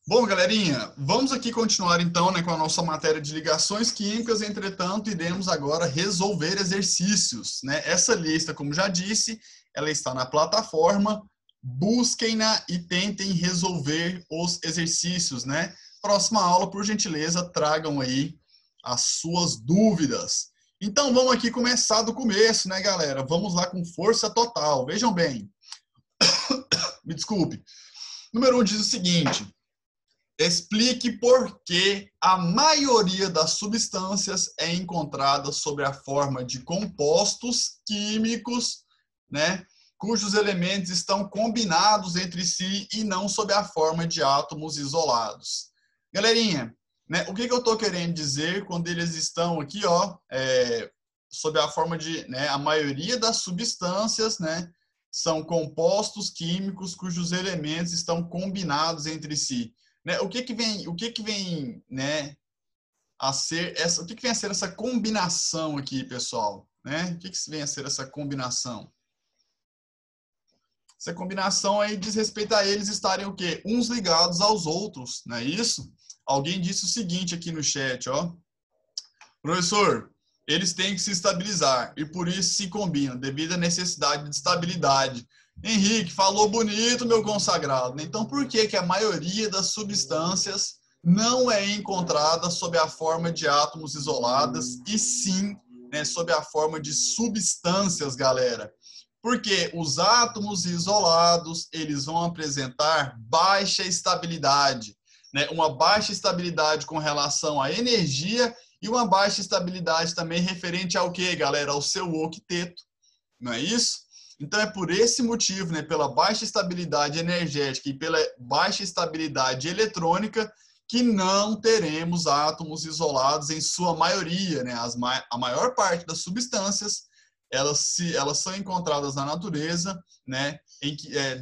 Bom, galerinha, vamos aqui continuar então, né, com a nossa matéria de ligações químicas. Entretanto, iremos agora resolver exercícios, né? Essa lista, como já disse, ela está na plataforma. Busquem-na e tentem resolver os exercícios, né? Próxima aula, por gentileza, tragam aí as suas dúvidas. Então, vamos aqui começar do começo, né, galera? Vamos lá com força total. Vejam bem. Me desculpe. Número 1 diz o seguinte: explique por que a maioria das substâncias é encontrada sob a forma de compostos químicos, né, cujos elementos estão combinados entre si e não sob a forma de átomos isolados. Galerinha, né, o que eu estou querendo dizer quando eles estão aqui, ó, sob a forma de, né, a maioria das substâncias, né, são compostos químicos cujos elementos estão combinados entre si. Né, o que vem, né, a ser essa, o que vem a ser essa combinação aqui, pessoal, né? O que vem a ser essa combinação? Essa combinação aí diz respeito a eles estarem o quê? Uns ligados aos outros, não é isso? Alguém disse o seguinte aqui no chat, ó. Professor, eles têm que se estabilizar e por isso se combinam, devido à necessidade de estabilidade. Henrique, falou bonito, meu consagrado. Então, por que a maioria das substâncias não é encontrada sob a forma de átomos isolados e sim, né, sob a forma de substâncias, galera? Porque os átomos isolados, eles vão apresentar baixa estabilidade, né? Uma baixa estabilidade com relação à energia e uma baixa estabilidade também referente ao que, galera? Ao seu octeto, não é isso? Então é por esse motivo, né, pela baixa estabilidade energética e pela baixa estabilidade eletrônica, que não teremos átomos isolados em sua maioria, né? A maior parte das substâncias, elas são encontradas na natureza, né,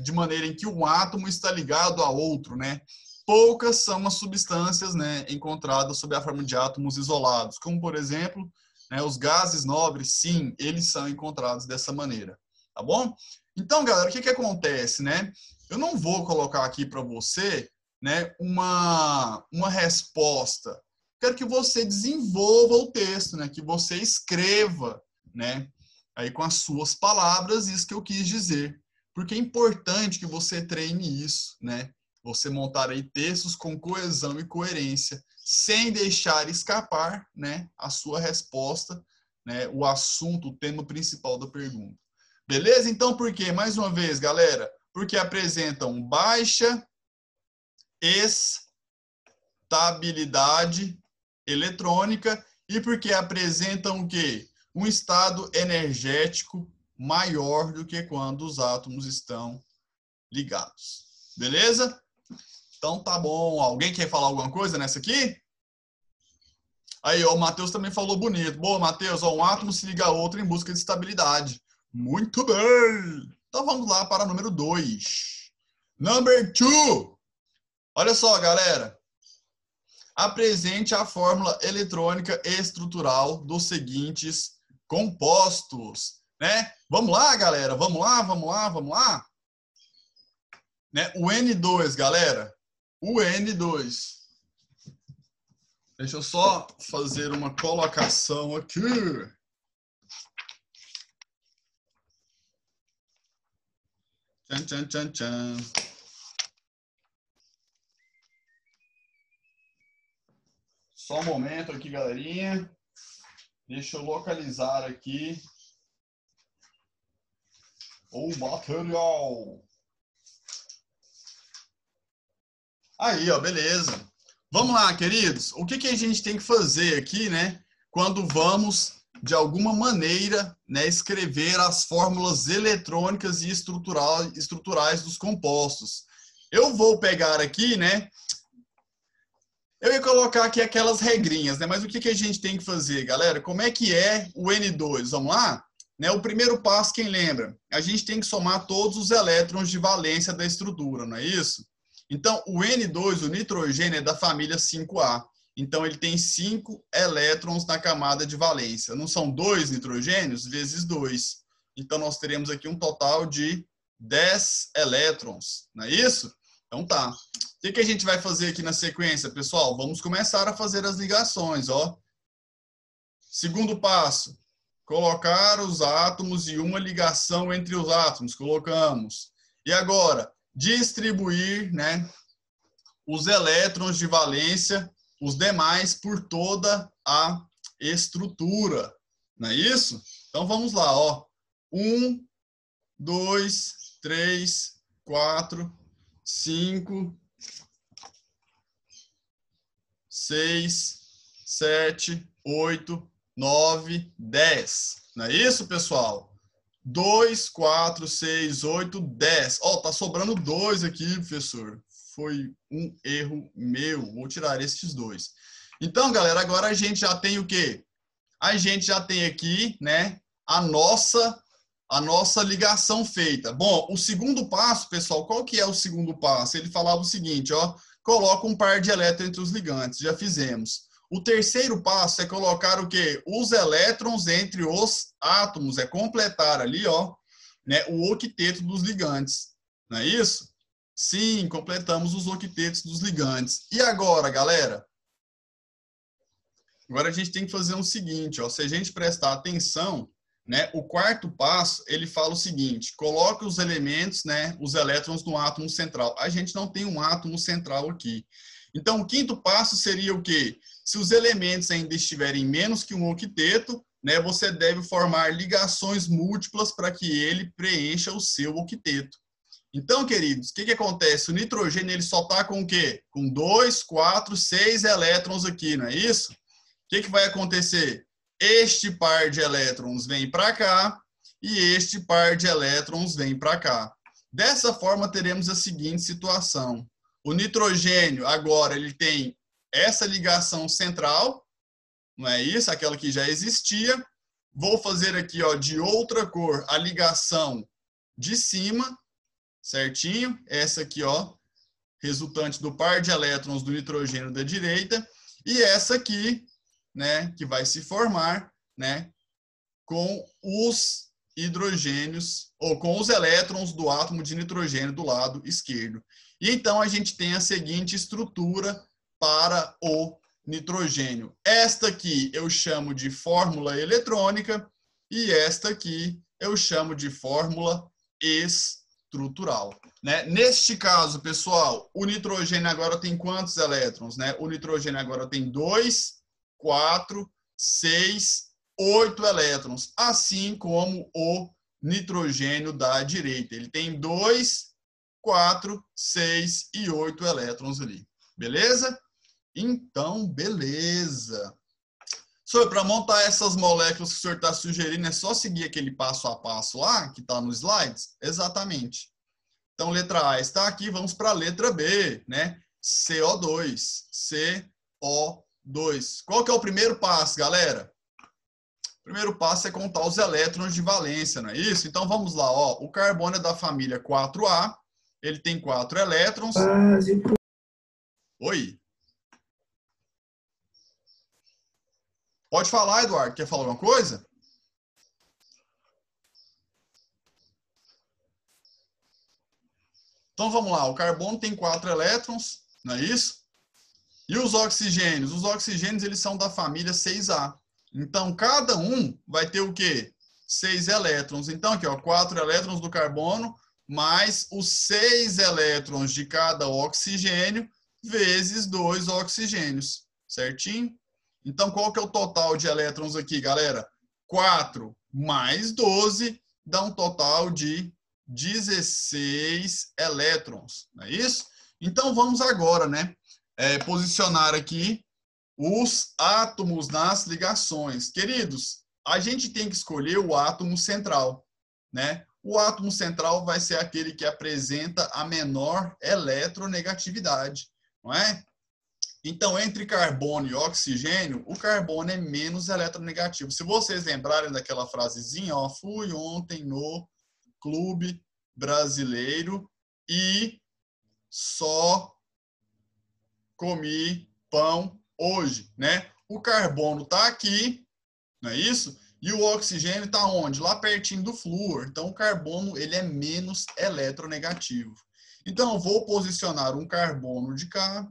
de maneira em que um átomo está ligado a outro, né? Poucas são as substâncias, né, encontradas sob a forma de átomos isolados, como, por exemplo, né, os gases nobres, sim, eles são encontrados dessa maneira, tá bom? Então, galera, o que acontece, né? Eu não vou colocar aqui para você, né, uma resposta. Quero que você desenvolva o texto, né, que você escreva, né, aí com as suas palavras, isso que eu quis dizer. Porque é importante que você treine isso, né? Você montar aí textos com coesão e coerência, sem deixar escapar, né, a sua resposta, né, o assunto, o tema principal da pergunta. Beleza? Então, por quê? Mais uma vez, galera, porque apresentam baixa estabilidade eletrônica e porque apresentam o quê? Um estado energético maior do que quando os átomos estão ligados. Beleza? Então tá bom. Alguém quer falar alguma coisa nessa aqui? Aí, ó, o Matheus também falou bonito. Boa, Matheus, ó, um átomo se liga a outro em busca de estabilidade. Muito bem! Então vamos lá para o número 2. Number 2. Olha só, galera. Apresente a fórmula eletrônica estrutural dos seguintes compostos, né? Vamos lá, galera? Vamos lá? Né? O N2, galera. O N2. Deixa eu só fazer uma colocação aqui. Tchan, tchan, tchan, tchan. Só um momento aqui, galerinha. Deixa eu localizar aqui o material. Aí, ó, beleza. Vamos lá, queridos. O que a gente tem que fazer aqui, né? Quando vamos, de alguma maneira, né, escrever as fórmulas eletrônicas e estruturais dos compostos. Eu vou pegar aqui, né? Eu ia colocar aqui aquelas regrinhas, né? Mas o que a gente tem que fazer, galera? Como é que é o N2? Vamos lá? Né, o primeiro passo, quem lembra? A gente tem que somar todos os elétrons de valência da estrutura, não é isso? Então, o N2, o nitrogênio, é da família 5A. Então, ele tem 5 elétrons na camada de valência. Não são 2 nitrogênios vezes 2. Então, nós teremos aqui um total de 10 elétrons, não é isso? Então, tá. que a gente vai fazer aqui na sequência, pessoal? Vamos começar a fazer as ligações, ó. Segundo passo, colocar os átomos e uma ligação entre os átomos. Colocamos. E agora, distribuir, né, os elétrons de valência, os demais, por toda a estrutura. Não é isso? Então, vamos lá, ó. 1, 2, 3, 4, 5, 6, 7, 8, 9, 10. Não é isso, pessoal? 2, 4, 6, 8, 10. Ó, tá sobrando 2 aqui, professor. Foi um erro meu. Vou tirar estes 2. Então, galera, agora a gente já tem o quê? A gente já tem aqui, né, a nossa ligação feita. Bom, o segundo passo, pessoal, qual que é o segundo passo? Ele falava o seguinte, ó, coloca um par de elétrons entre os ligantes. Já fizemos. O terceiro passo é colocar o quê? Os elétrons entre os átomos. É completar ali, ó, né, o octeto dos ligantes. Não é isso? Sim, completamos os octetos dos ligantes. E agora, galera? Agora a gente tem que fazer o seguinte, ó, se a gente prestar atenção, né, o quarto passo, ele fala o seguinte, coloque os elementos, né, os elétrons no átomo central. A gente não tem um átomo central aqui. Então, o quinto passo seria o quê? Se os elementos ainda estiverem menos que um octeto, né, você deve formar ligações múltiplas para que ele preencha o seu octeto. Então, queridos, o que acontece? O nitrogênio ele só está com o quê? Com 2, 4, 6 elétrons aqui, não é isso? O que vai acontecer? Este par de elétrons vem para cá e este par de elétrons vem para cá. Dessa forma, teremos a seguinte situação. O nitrogênio, agora, ele tem essa ligação central, não é isso? Aquela que já existia. Vou fazer aqui, ó, de outra cor, a ligação de cima, certinho? Essa aqui, ó, resultante do par de elétrons do nitrogênio da direita. E essa aqui, né, que vai se formar, né, com os hidrogênios, ou com os elétrons do átomo de nitrogênio do lado esquerdo. E então a gente tem a seguinte estrutura para o nitrogênio. Esta aqui eu chamo de fórmula eletrônica e esta aqui eu chamo de fórmula estrutural. Né? Neste caso, pessoal, o nitrogênio agora tem quantos elétrons? Né? O nitrogênio agora tem 2, 4, 6, 8 elétrons, assim como o nitrogênio da direita. Ele tem 2, 4, 6 e 8 elétrons ali. Beleza? Então, beleza. Senhor, para montar essas moléculas que o senhor está sugerindo, é só seguir aquele passo a passo lá, que está nos slides? Exatamente. Então, letra A está aqui, vamos para a letra B, né? CO2. CO2. Qual que é o primeiro passo, galera? O primeiro passo é contar os elétrons de valência, não é isso? Então, vamos lá, ó. O carbono é da família 4A, ele tem 4 elétrons. Oi? Pode falar, Eduardo. Quer falar alguma coisa? Então, vamos lá. O carbono tem 4 elétrons, não é isso? E os oxigênios? Os oxigênios, eles são da família 6A. Então, cada um vai ter o quê? 6 elétrons. Então, aqui, ó, 4 elétrons do carbono, mais os 6 elétrons de cada oxigênio, vezes 2 oxigênios. Certinho? Então, qual que é o total de elétrons aqui, galera? 4 mais 12 dá um total de 16 elétrons. Não é isso? Então, vamos agora, né? Posicionar aqui os átomos nas ligações. Queridos, a gente tem que escolher o átomo central, né? O átomo central vai ser aquele que apresenta a menor eletronegatividade, não é? Então, entre carbono e oxigênio, o carbono é menos eletronegativo. Se vocês lembrarem daquela frasezinha, ó, fui ontem no clube brasileiro e só comi pão hoje, né? O carbono está aqui, não é isso? E o oxigênio está onde? Lá pertinho do flúor. Então, o carbono ele é menos eletronegativo. Então, eu vou posicionar um carbono de cá,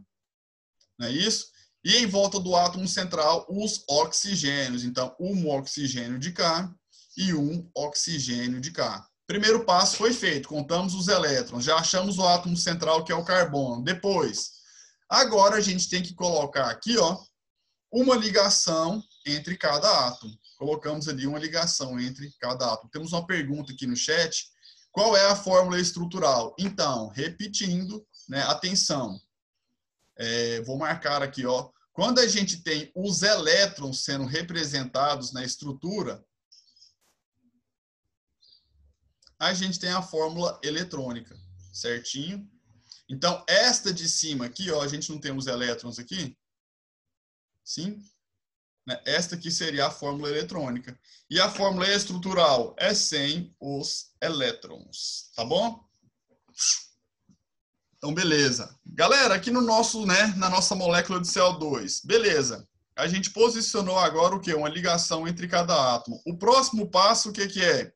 não é isso? E em volta do átomo central, os oxigênios. Então, um oxigênio de cá e um oxigênio de cá. Primeiro passo foi feito, contamos os elétrons, já achamos o átomo central, que é o carbono. Depois, agora a gente tem que colocar aqui, ó, uma ligação entre cada átomo. Colocamos ali uma ligação entre cada átomo. Temos uma pergunta aqui no chat. Qual é a fórmula estrutural? Então, repetindo, né, atenção. Vou marcar aqui, ó. Quando a gente tem os elétrons sendo representados na estrutura, a gente tem a fórmula eletrônica, certinho? Então, esta de cima aqui, ó, a gente não tem os elétrons aqui? Sim? Esta aqui seria a fórmula eletrônica. E a fórmula estrutural é sem os elétrons, tá bom? Então, beleza. Galera, aqui no nosso, né, na nossa molécula de CO2, beleza. A gente posicionou agora o quê? Uma ligação entre cada átomo. O próximo passo, o que que é?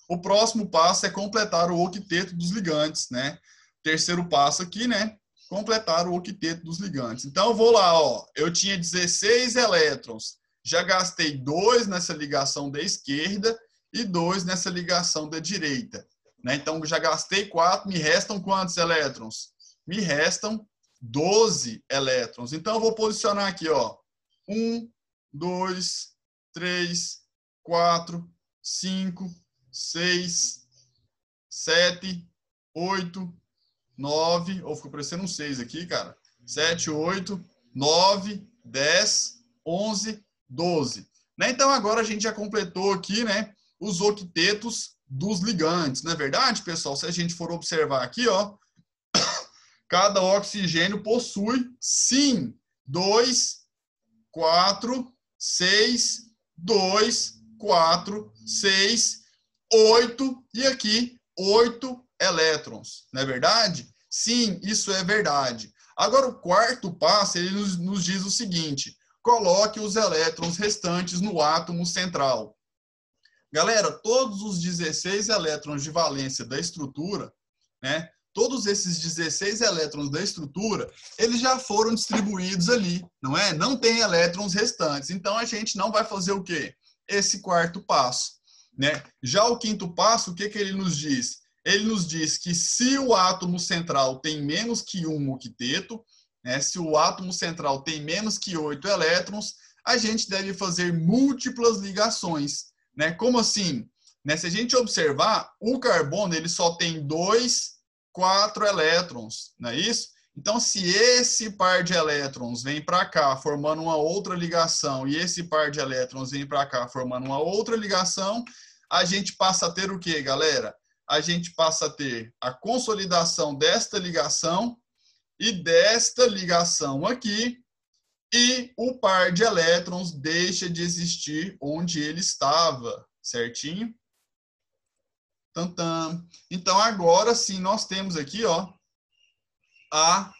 O próximo passo é completar o octeto dos ligantes, né? Terceiro passo aqui, né? Completar o octeto dos ligantes. Então, eu vou lá, ó. Eu tinha 16 elétrons. Já gastei 2 nessa ligação da esquerda e 2 nessa ligação da direita. Né? Então, já gastei 4. Me restam quantos elétrons? Me restam 12 elétrons. Então, eu vou posicionar aqui, ó. 1, 2, 3, 4, 5, 6, 7, 8, 9, ou ficou parecendo um 6 aqui, cara. 7, 8, 9, 10, 11, 12. Né? Então, agora a gente já completou aqui, né, os octetos dos ligantes. Não é verdade, pessoal? Se a gente for observar aqui, ó, cada oxigênio possui, sim, 2, 4, 6, 2, 4, 6, 8 e aqui 8 elétrons, não é verdade? Sim, isso é verdade. Agora, o quarto passo, ele nos diz o seguinte: coloque os elétrons restantes no átomo central. Galera, todos os 16 elétrons de valência da estrutura, né? Todos esses 16 elétrons da estrutura, eles já foram distribuídos ali, não é? Não tem elétrons restantes. Então, a gente não vai fazer o quê? Esse quarto passo, né? Já o quinto passo, o que que ele nos diz? Ele nos diz que se o átomo central tem menos que um octeto, né? Se o átomo central tem menos que 8 elétrons, a gente deve fazer múltiplas ligações, né? Como assim? Né? Se a gente observar, o carbono ele só tem 2, 4 elétrons, não é isso? Então, se esse par de elétrons vem para cá formando uma outra ligação e esse par de elétrons vem para cá formando uma outra ligação, a gente passa a ter o quê, galera? A gente passa a ter a consolidação desta ligação e desta ligação aqui, e o par de elétrons deixa de existir onde ele estava, certinho? Tantam. Então, agora sim, nós temos aqui, ó, a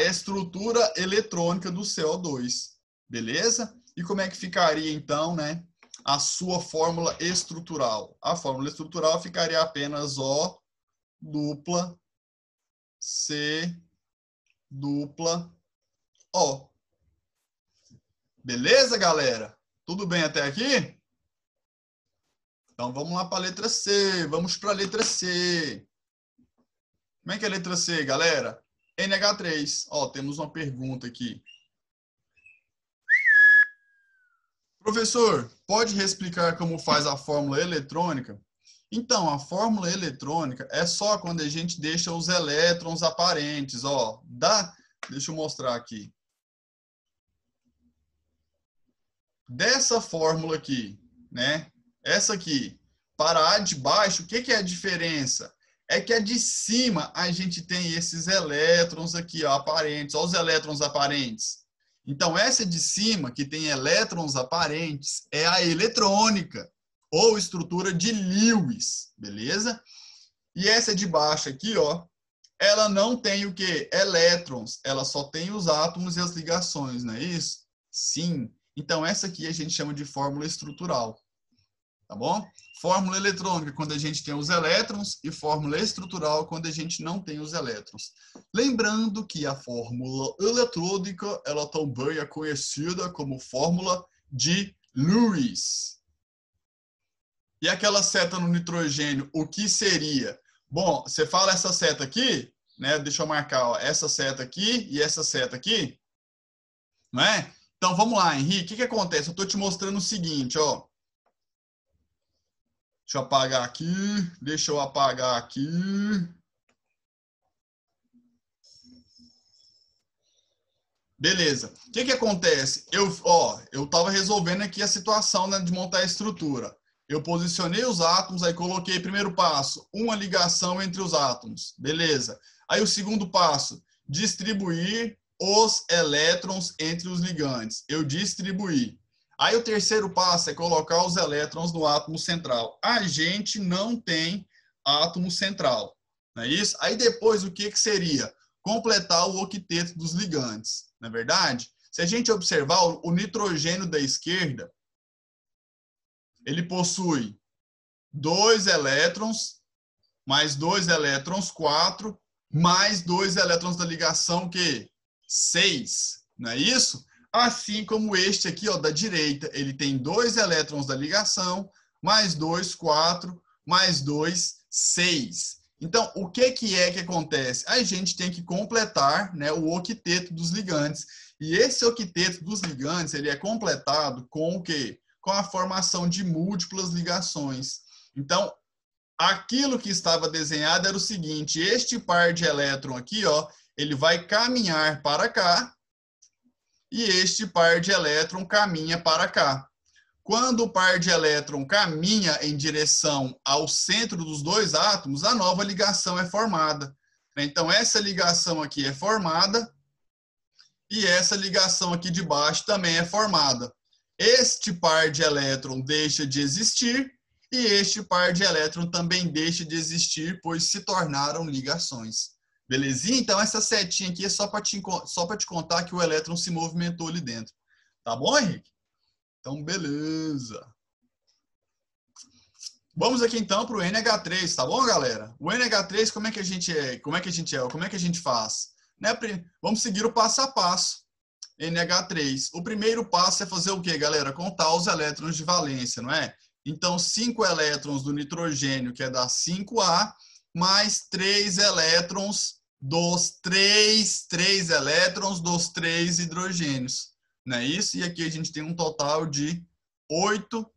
estrutura eletrônica do CO2, beleza? E como é que ficaria, então, né, a sua fórmula estrutural? A fórmula estrutural ficaria apenas O dupla C dupla O. Beleza, galera? Tudo bem até aqui? Então, vamos lá para a letra C. Vamos para a letra C. Como é que é a letra C, galera? NH3. Ó, temos uma pergunta aqui. Professor, pode reexplicar como faz a fórmula eletrônica? Então, a fórmula eletrônica é só quando a gente deixa os elétrons aparentes. Ó, deixa eu mostrar aqui. Dessa fórmula aqui, né? Essa aqui, para a de baixo, o que é a diferença? É que a de cima a gente tem esses elétrons aqui, ó, aparentes. Olha os elétrons aparentes. Então, essa de cima, que tem elétrons aparentes, é a eletrônica, ou estrutura de Lewis, beleza? E essa de baixo aqui, ó, ela não tem o quê? Elétrons. Ela só tem os átomos e as ligações, não é isso? Sim. Então, essa aqui a gente chama de fórmula estrutural. tá bom? Fórmula eletrônica quando a gente tem os elétrons e fórmula estrutural quando a gente não tem os elétrons. Lembrando que a fórmula eletrônica, ela também é conhecida como fórmula de Lewis. E aquela seta no nitrogênio, o que seria? Bom, você fala essa seta aqui, né? Deixa eu marcar, ó, essa seta aqui e essa seta aqui, não é? Então, vamos lá, Henrique, o que acontece? Eu estou te mostrando o seguinte, ó. Deixa eu apagar aqui, deixa eu apagar aqui. Beleza. O que acontece? Eu estava resolvendo aqui a situação, né, de montar a estrutura. Eu posicionei os átomos, aí coloquei, primeiro passo, uma ligação entre os átomos. Beleza. Aí o segundo passo, distribuir os elétrons entre os ligantes. Eu distribuí. Aí o terceiro passo é colocar os elétrons no átomo central. A gente não tem átomo central, não é isso? Aí depois o que seria? Completar o octeto dos ligantes, não é verdade? Se a gente observar o nitrogênio da esquerda, ele possui 2 elétrons, mais 2 elétrons, 4, mais 2 elétrons da ligação, que 6, não é isso? Assim como este aqui, ó, da direita, ele tem 2 elétrons da ligação, mais 2, 4, mais 2, 6. Então, o que acontece? A gente tem que completar, né, o octeto dos ligantes. E esse octeto dos ligantes, ele é completado com o quê? Com a formação de múltiplas ligações. Então, aquilo que estava desenhado era o seguinte, este par de elétron aqui, ó, ele vai caminhar para cá, e este par de elétron caminha para cá. Quando o par de elétron caminha em direção ao centro dos dois átomos, a nova ligação é formada. Então, essa ligação aqui é formada e essa ligação aqui de baixo também é formada. Este par de elétron deixa de existir e este par de elétron também deixa de existir, pois se tornaram ligações. Belezinha? Então, essa setinha aqui é só para te contar que o elétron se movimentou ali dentro. Tá bom, Henrique? Então, beleza. Vamos aqui, então, para o NH3, tá bom, galera? O NH3, como é que a gente faz? Né? Vamos seguir o passo a passo. NH3. O primeiro passo é fazer o quê, galera? Contar os elétrons de valência, não é? Então, 5 elétrons do nitrogênio, que é da 5A, mais 3 elétrons dos 3 elétrons dos 3 hidrogênios. Não é isso? E aqui a gente tem um total de 8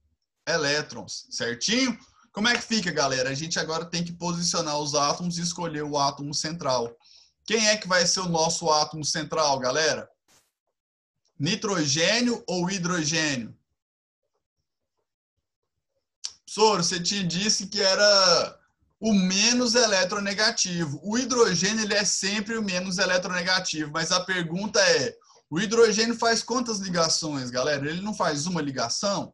elétrons, certinho? Como é que fica, galera? A gente agora tem que posicionar os átomos e escolher o átomo central. Quem é que vai ser o nosso átomo central, galera? Nitrogênio ou hidrogênio? Professor, você te disse que era o menos eletronegativo. O hidrogênio ele é sempre o menos eletronegativo, mas a pergunta é, o hidrogênio faz quantas ligações, galera? Ele não faz uma ligação?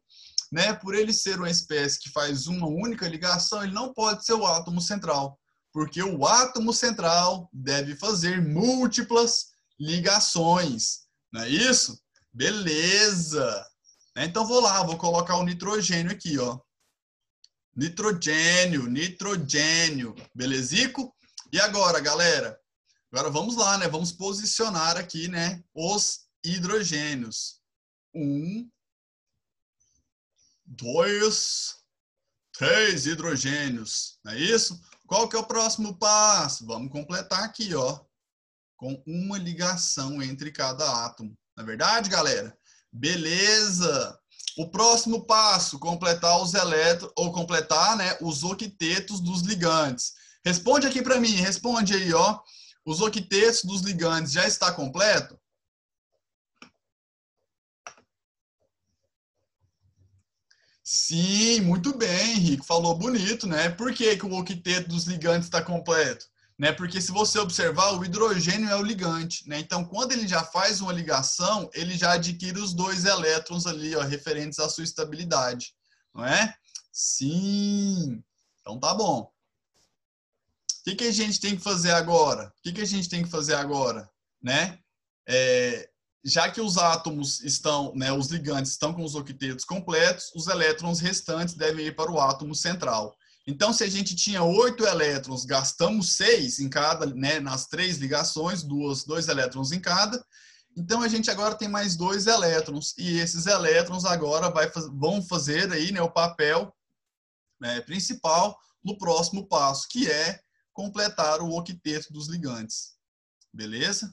Né? Por ele ser uma espécie que faz uma única ligação, ele não pode ser o átomo central, porque o átomo central deve fazer múltiplas ligações. Não é isso? Beleza! Então vou lá, vou colocar o nitrogênio aqui, ó. Nitrogênio. Belezico? E agora, galera? Agora vamos lá, né? Vamos posicionar aqui, né, os hidrogênios. 1, 2, 3 hidrogênios. Não é isso? Qual que é o próximo passo? Vamos completar aqui, ó, com uma ligação entre cada átomo. Não é verdade, galera? Beleza! O próximo passo, completar os elétrons, ou completar, né, os octetos dos ligantes. Responde aqui para mim, responde aí, ó. Os octetos dos ligantes já está completo? Sim, muito bem, Henrique, falou bonito, né? Por que o octeto dos ligantes está completo? Né? Porque se você observar, o hidrogênio é o ligante, né? Então, quando ele já faz uma ligação, ele já adquire os 2 elétrons ali, ó, referentes à sua estabilidade, não é? Sim. Então, tá bom. O que a gente tem que fazer agora? Né? já que os átomos estão, né, os ligantes estão com os octetos completos, os elétrons restantes devem ir para o átomo central. Então, se a gente tinha 8 elétrons, gastamos 6 em cada, né, nas 3 ligações, 2 elétrons em cada. Então, a gente agora tem mais 2 elétrons. E esses elétrons agora vão fazer aí, né, o papel, né, principal no próximo passo, que é completar o octeto dos ligantes. Beleza?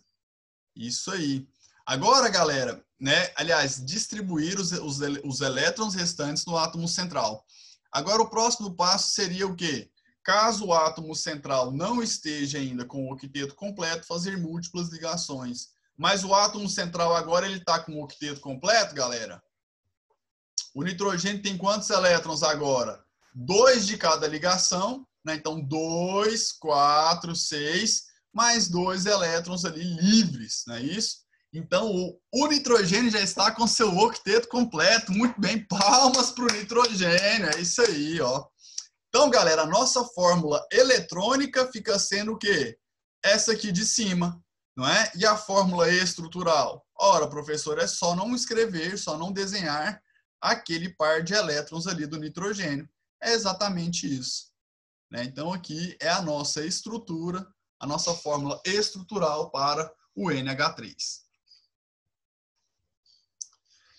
Isso aí. Agora, galera, né, aliás, distribuir os elétrons restantes no átomo central. Agora, o próximo passo seria o quê? Caso o átomo central não esteja ainda com o octeto completo, fazer múltiplas ligações. Mas o átomo central agora ele está com o octeto completo, galera? O nitrogênio tem quantos elétrons agora? 2 de cada ligação, né? Então, 2, 4, 6, mais 2 elétrons ali livres, não é isso? Então, o nitrogênio já está com seu octeto completo. Muito bem, palmas para o nitrogênio. É isso aí, ó. Então, galera, a nossa fórmula eletrônica fica sendo o quê? Essa aqui de cima, não é? E a fórmula estrutural? Ora, professor, é só não escrever, só não desenhar aquele par de elétrons ali do nitrogênio. É exatamente isso, né? Então, aqui é a nossa estrutura, a nossa fórmula estrutural para o NH3.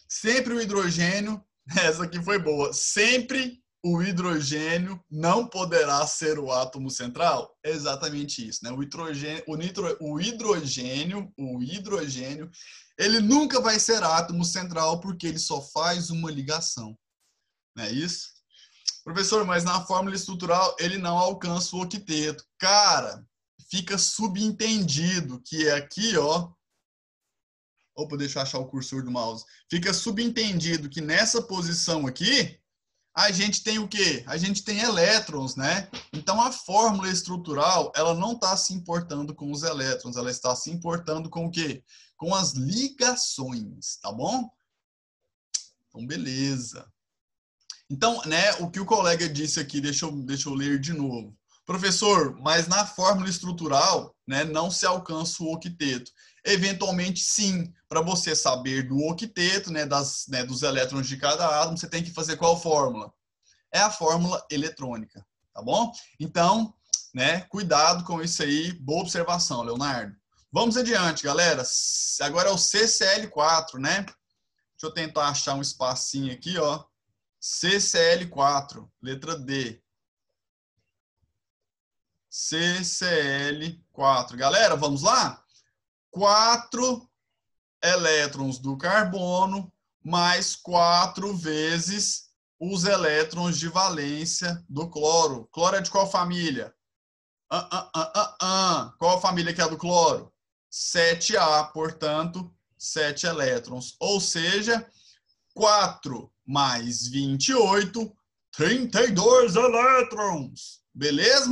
Sempre o hidrogênio, essa aqui foi boa, sempre o hidrogênio não poderá ser o átomo central? É exatamente isso, né? O hidrogênio, ele nunca vai ser átomo central porque ele só faz uma ligação, não é isso? Professor, mas na fórmula estrutural ele não alcança o octeto. Cara, fica subentendido que é aqui, ó. Opa, deixa eu achar o cursor do mouse. Fica subentendido que nessa posição aqui, a gente tem o quê? A gente tem elétrons, né? Então, a fórmula estrutural, ela não está se importando com os elétrons, ela está se importando com o quê? Com as ligações, tá bom? Então, beleza. Então, né, o que o colega disse aqui, deixa eu ler de novo. Professor, mas na fórmula estrutural, né, não se alcança o octeto. Eventualmente, sim. Para você saber do octeto, né, dos elétrons de cada átomo, você tem que fazer qual fórmula? É a fórmula eletrônica, tá bom? Então, né, cuidado com isso aí. Boa observação, Leonardo. Vamos adiante, galera. Agora é o CCl4, né? Deixa eu tentar achar um espacinho aqui, ó. CCl4, letra D. CCl4. Galera, vamos lá? 4 elétrons do carbono mais 4 vezes os elétrons de valência do cloro. Cloro é de qual família? Qual a família que é a do cloro? 7A, portanto, 7 elétrons. Ou seja, 4 mais 28, 32 elétrons. Beleza?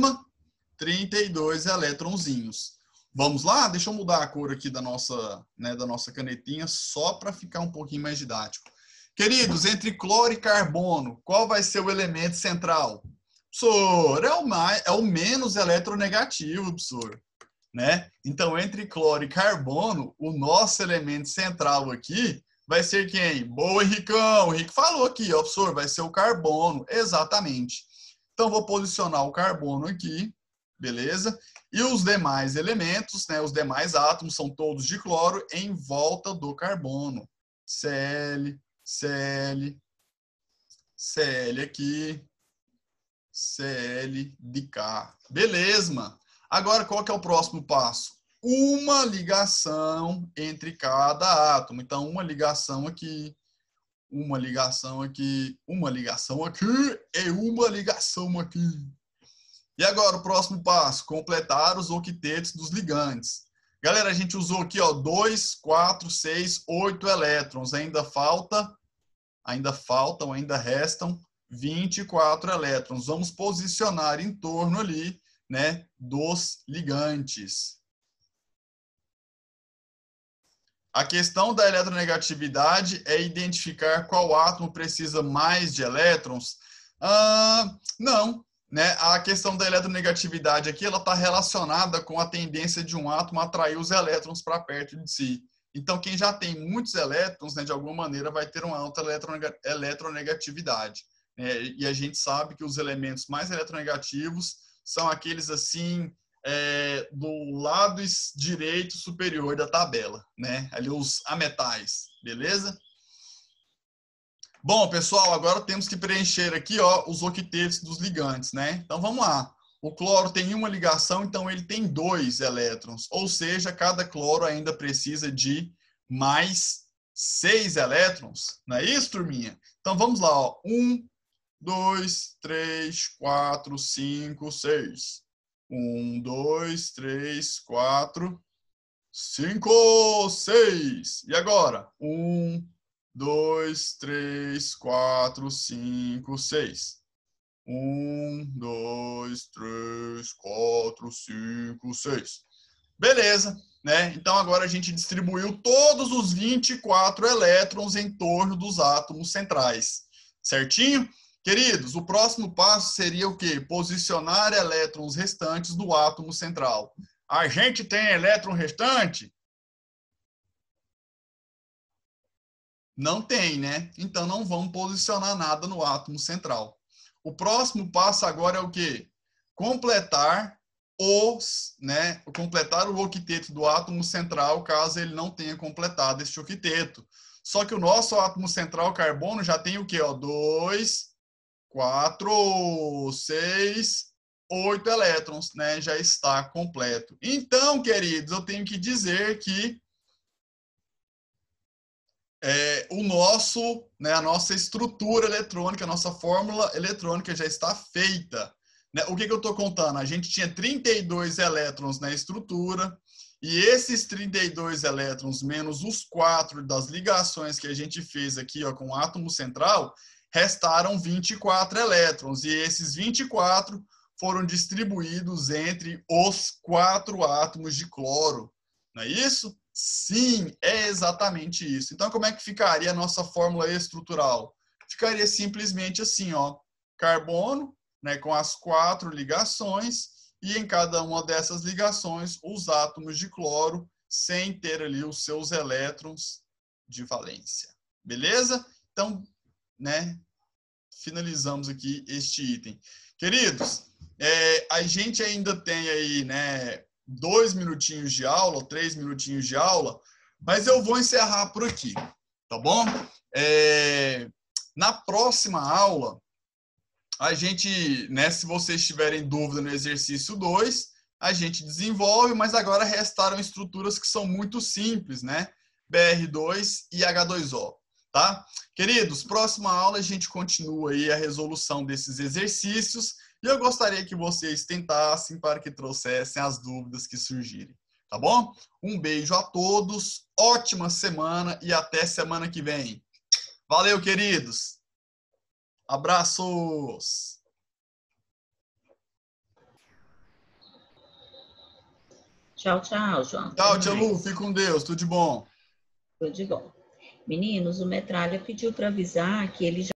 32 elétronzinhos. Vamos lá? Deixa eu mudar a cor aqui da nossa, né, da nossa canetinha, só para ficar um pouquinho mais didático. Queridos, entre cloro e carbono, qual vai ser o elemento central? Professor, é o menos eletronegativo, professor. Né? Então, entre cloro e carbono, o nosso elemento central aqui vai ser quem? Boa, Henricão. O Henrique falou aqui, ó, professor, vai ser o carbono. Exatamente. Então, vou posicionar o carbono aqui, beleza? E os demais elementos, né, os demais átomos são todos de cloro em volta do carbono. Cl, Cl, Cl aqui, Cl de cá. Beleza. Agora, qual que é o próximo passo? Uma ligação entre cada átomo. Então, uma ligação aqui, uma ligação aqui, uma ligação aqui e uma ligação aqui. E agora, o próximo passo, completar os octetos dos ligantes. Galera, a gente usou aqui, ó, 2, 4, 6, 8 elétrons. Ainda restam 24 elétrons. Vamos posicionar em torno ali, né, dos ligantes. A questão da eletronegatividade é identificar qual átomo precisa mais de elétrons? Não. Né? A questão da eletronegatividade aqui ela está relacionada com a tendência de um átomo a atrair os elétrons para perto de si. Então, quem já tem muitos elétrons, né, de alguma maneira, vai ter uma alta eletronegatividade. E a gente sabe que os elementos mais eletronegativos são aqueles assim, do lado direito superior da tabela, né? Ali os ametais, beleza? Bom, pessoal, agora temos que preencher aqui, ó, os octetos dos ligantes, né? Então, vamos lá. O cloro tem uma ligação, então ele tem 2 elétrons. Ou seja, cada cloro ainda precisa de mais 6 elétrons. Não é isso, turminha? Então, vamos lá, ó. 1, 2, 3, 4, 5, 6. 1, 2, 3, 4, 5, 6. E agora? 1, 2, 3, 4, 5, 6. 1, 2, 3, 4, 5, 6. Beleza, né? Então agora a gente distribuiu todos os 24 elétrons em torno dos átomos centrais. Certinho? Queridos, o próximo passo seria o quê? Posicionar elétrons restantes do átomo central. A gente tem elétron restante? Não tem, né? Então não vamos posicionar nada no átomo central. O próximo passo agora é o quê? Completar completar o octeto do átomo central, caso ele não tenha completado este octeto. Só que o nosso átomo central carbono já tem o quê? 2, 4, 6, 8 elétrons, né? Já está completo. Então, queridos, eu tenho que dizer que a nossa estrutura eletrônica, a nossa fórmula eletrônica já está feita. Né? O que eu estou contando? A gente tinha 32 elétrons na estrutura, e esses 32 elétrons, menos os 4 das ligações que a gente fez aqui, ó, com o átomo central, restaram 24 elétrons. E esses 24 foram distribuídos entre os 4 átomos de cloro. Não é isso? Sim, é exatamente isso. Então, como é que ficaria a nossa fórmula estrutural? Ficaria simplesmente assim, ó, carbono, né, com as 4 ligações, e em cada uma dessas ligações, os átomos de cloro, sem ter ali os seus elétrons de valência. Beleza? Então, né, finalizamos aqui este item. Queridos, a gente ainda tem aí, né, 2 minutinhos de aula, 3 minutinhos de aula, mas eu vou encerrar por aqui, tá bom? Na próxima aula, a gente, né, se vocês tiverem dúvida no exercício 2, a gente desenvolve, mas agora restaram estruturas que são muito simples, né? BR2 e H2O, tá? Queridos, próxima aula a gente continua aí a resolução desses exercícios, e eu gostaria que vocês tentassem para que trouxessem as dúvidas que surgirem, tá bom? Um beijo a todos, ótima semana e até semana que vem. Valeu, queridos! Abraços! Tchau, tchau, João. Tchau, tia Lu. Fique com Deus. Tudo de bom. Tudo de bom. Meninos, o Metralha pediu para avisar que ele já